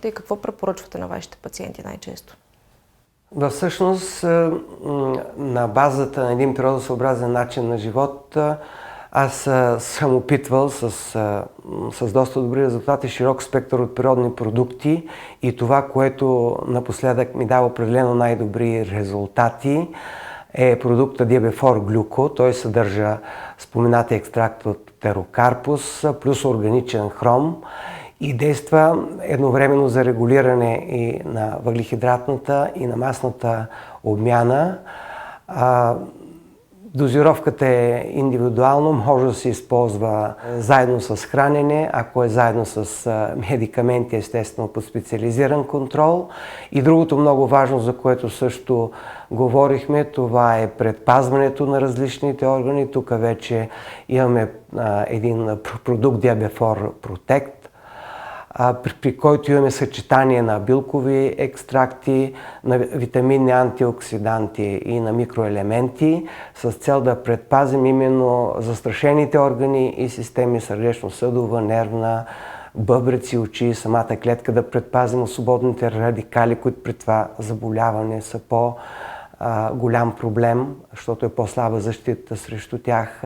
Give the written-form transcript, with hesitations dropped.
ползвате и какво препоръчвате на вашите пациенти най-често? Всъщност, на базата на един природосъобразен начин на живот, аз съм опитвал с доста добри резултати широк спектър от природни продукти и това, което напоследък ми дава определено най-добри резултати, е продукта Диабефор Глюко. Той съдържа споменатия екстракт от птерокарпус плюс органичен хром и действа едновременно за регулиране и на въглехидратната и на масната обмяна. Дозировката е индивидуално, може да се използва заедно с хранене, ако е заедно с медикаменти, естествено под специализиран контрол. И другото много важно, за което също говорихме, това е предпазването на различните органи. Тук вече имаме един продукт Diabefort Protect, при който имаме съчетание на билкови екстракти, на витаминни антиоксиданти и на микроелементи с цел да предпазим именно застрашените органи и системи сърдечно-съдова, нервна, бъбреци, очи, самата клетка, да предпазим от свободните радикали, които при това заболяване са по-голям проблем, защото е по-слаба защита срещу тях.